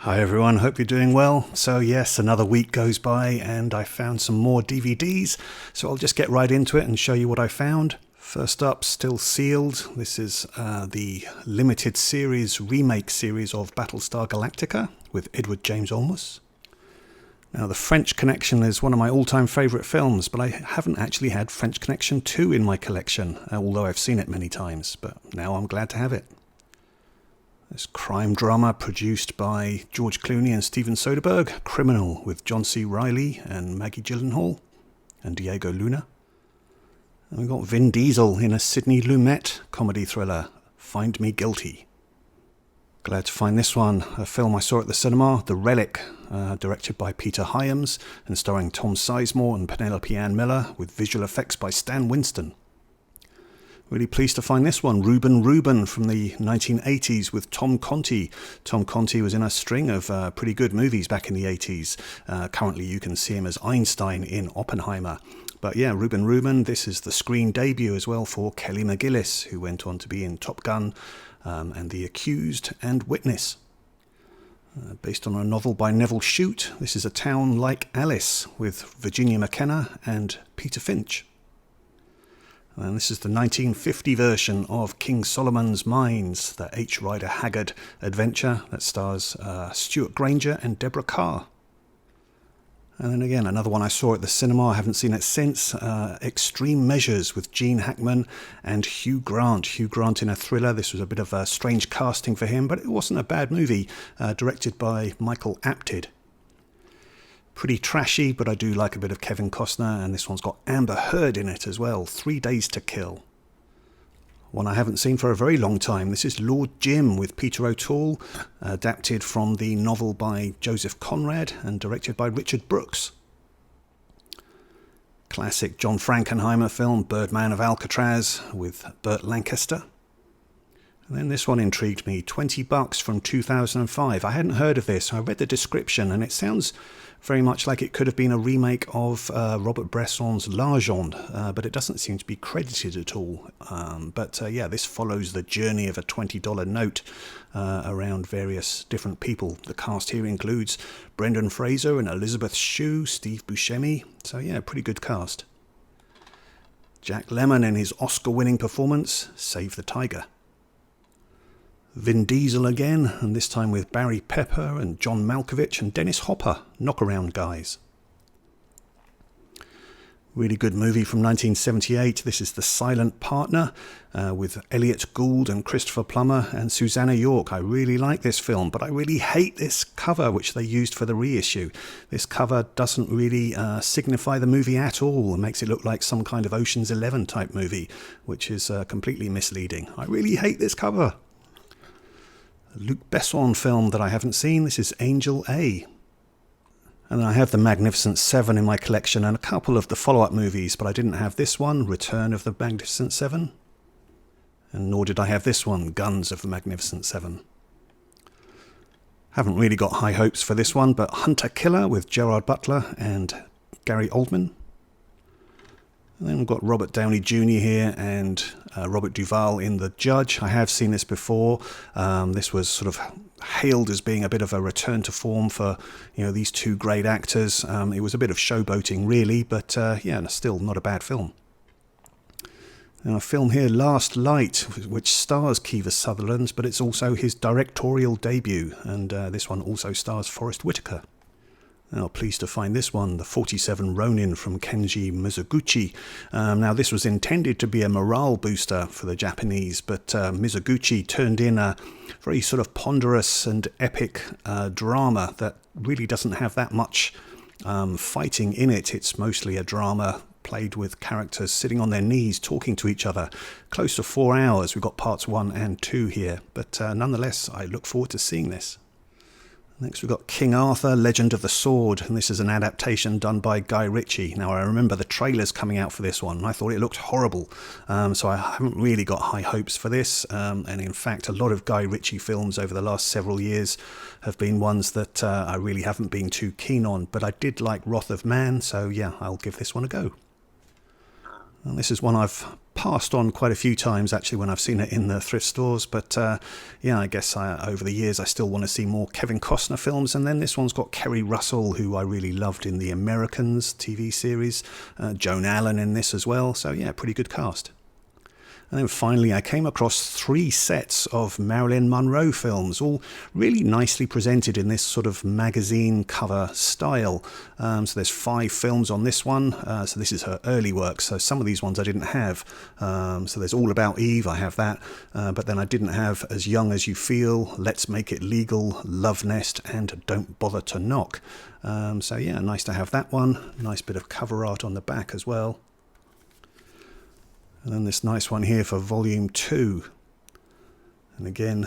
Hi everyone, hope you're doing well. So yes, another week goes by and I found some more DVDs, so I'll just get right into it and show you what I found. First up, still sealed, this is the limited series, remake series of Battlestar Galactica with Edward James Olmos. Now the French Connection is one of my all-time favourite films, but I haven't actually had French Connection 2 in my collection, although I've seen it many times, but now I'm glad to have it. This crime drama produced by George Clooney and Steven Soderbergh, Criminal, with John C. Reilly and Maggie Gyllenhaal and Diego Luna. And we've got Vin Diesel in a Sidney Lumet comedy thriller, Find Me Guilty. Glad to find this one, a film I saw at the cinema, The Relic, directed by Peter Hyams and starring Tom Sizemore and Penelope Ann Miller, with visual effects by Stan Winston. Really pleased to find this one, Reuben from the 1980s with Tom Conti. Tom Conti was in a string of pretty good movies back in the 80s. Currently you can see him as Einstein in Oppenheimer. But yeah, Reuben, this is the screen debut as well for Kelly McGillis, who went on to be in Top Gun and The Accused and Witness. Based on a novel by Neville Shute, this is A Town Like Alice with Virginia McKenna and Peter Finch. And this is the 1950 version of King Solomon's Mines, the H. Rider Haggard adventure that stars Stuart Granger and Deborah Carr. And then again, another one I saw at the cinema, I haven't seen it since, Extreme Measures with Gene Hackman and Hugh Grant. Hugh Grant in a thriller. This was a bit of a strange casting for him, but it wasn't a bad movie, directed by Michael Apted. Pretty trashy, but I do like a bit of Kevin Costner, and this one's got Amber Heard in it as well, 3 Days to Kill. One I haven't seen for a very long time, this is Lord Jim with Peter O'Toole, adapted from the novel by Joseph Conrad and directed by Richard Brooks. Classic John Frankenheimer film, Birdman of Alcatraz with Burt Lancaster. And then this one intrigued me, $20 from 2005. I hadn't heard of this. I read the description and it sounds very much like it could have been a remake of Robert Bresson's L'Argent, but it doesn't seem to be credited at all. Yeah, this follows the journey of a $20 note around various different people. The cast here includes Brendan Fraser and Elizabeth Shue, Steve Buscemi. So yeah, pretty good cast. Jack Lemmon in his Oscar-winning performance, Save the Tiger. Vin Diesel again, and this time with Barry Pepper and John Malkovich and Dennis Hopper, Knockaround Guys. Really good movie from 1978. This is The Silent Partner with Elliot Gould and Christopher Plummer and Susanna York. I really like this film, but I really hate this cover which they used for the reissue. This cover doesn't really signify the movie at all. It makes it look like some kind of Ocean's 11 type movie, which is completely misleading. I really hate this cover. Luc Besson film that I haven't seen. This is Angel A. And then I have The Magnificent Seven in my collection and a couple of the follow-up movies, but I didn't have this one, Return of the Magnificent Seven. And nor did I have this one, Guns of the Magnificent Seven. Haven't really got high hopes for this one, but Hunter Killer with Gerard Butler and Gary Oldman. And then we've got Robert Downey Jr. here and Robert Duvall in The Judge. I have seen this before. This was sort of hailed as being a bit of a return to form for these two great actors. It was a bit of showboating really, but yeah, still not a bad film. And a film here, Last Light, which stars Kiefer Sutherland, but it's also his directorial debut, and this one also stars Forrest Whitaker. Now, pleased to find this one, The 47 Ronin from Kenji Mizoguchi. Now, this was intended to be a morale booster for the Japanese, but Mizoguchi turned in a very sort of ponderous and epic drama that really doesn't have that much fighting in it. It's mostly a drama played with characters sitting on their knees talking to each other. Close to 4 hours. We've got parts 1 and 2 here, but nonetheless, I look forward to seeing this. Next we've got King Arthur, Legend of the Sword, and this is an adaptation done by Guy Ritchie. Now I remember the trailers coming out for this one, and I thought it looked horrible, so I haven't really got high hopes for this, and in fact a lot of Guy Ritchie films over the last several years have been ones that I really haven't been too keen on, but I did like Wrath of Man, so yeah, I'll give this one a go. And this is one I've passed on quite a few times actually when I've seen it in the thrift stores, but yeah, I guess over the years I still want to see more Kevin Costner films. And then this one's got Kerry Russell, who I really loved in the Americans TV series, Joan Allen in this as well, so yeah, pretty good cast. And then finally I came across 3 sets of Marilyn Monroe films, all really nicely presented in this sort of magazine cover style. So there's 5 films on this one, so this is her early work, so some of these ones I didn't have. So there's All About Eve, I have that, but then I didn't have As Young As You Feel, Let's Make It Legal, Love Nest, and Don't Bother to Knock. So yeah, nice to have that one. Nice bit of cover art on the back as well. And then this nice one here for volume 2. And again,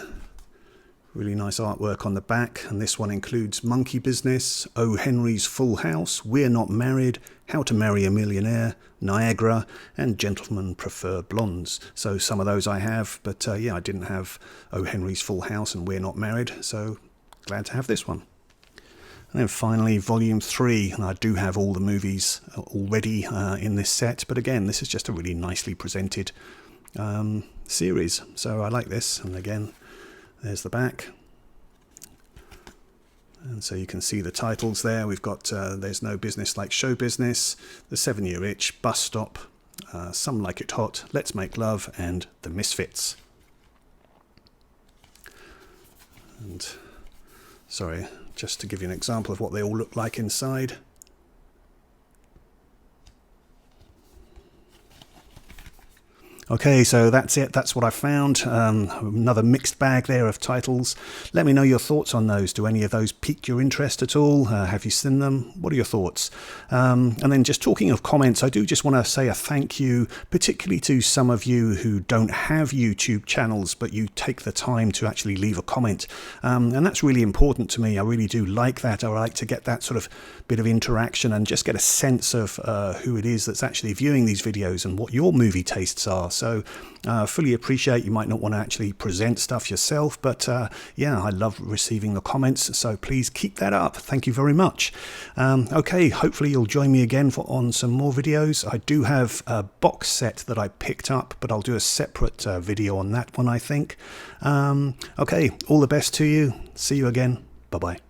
really nice artwork on the back. And this one includes Monkey Business, O. Henry's Full House, We're Not Married, How to Marry a Millionaire, Niagara, and Gentlemen Prefer Blondes. So some of those I have, but yeah, I didn't have O. Henry's Full House and We're Not Married, so glad to have this one. And then finally, volume 3, and I do have all the movies already in this set, but again, this is just a really nicely presented series, so I like this. And again, there's the back. And so you can see the titles there. We've got There's No Business Like Show Business, The 7-Year Itch, Bus Stop, Some Like It Hot, Let's Make Love, and The Misfits. And sorry, just to give you an example of what they all look like inside. Okay, so that's it. That's what I found. Another mixed bag there of titles. Let me know your thoughts on those. Do any of those pique your interest at all? Have you seen them? What are your thoughts? And then just talking of comments, I do just want to say a thank you, particularly to some of you who don't have YouTube channels, but you take the time to actually leave a comment. And that's really important to me. I really do like that. I like to get that sort of bit of interaction and just get a sense of who it is that's actually viewing these videos and what your movie tastes are. So fully appreciate you might not want to actually present stuff yourself, but yeah, I love receiving the comments, so please keep that up. Thank you very much. Okay, hopefully you'll join me again on some more videos. I do have a box set that I picked up, but I'll do a separate video on that one, I think. Okay, all the best to you. See you again. Bye-bye.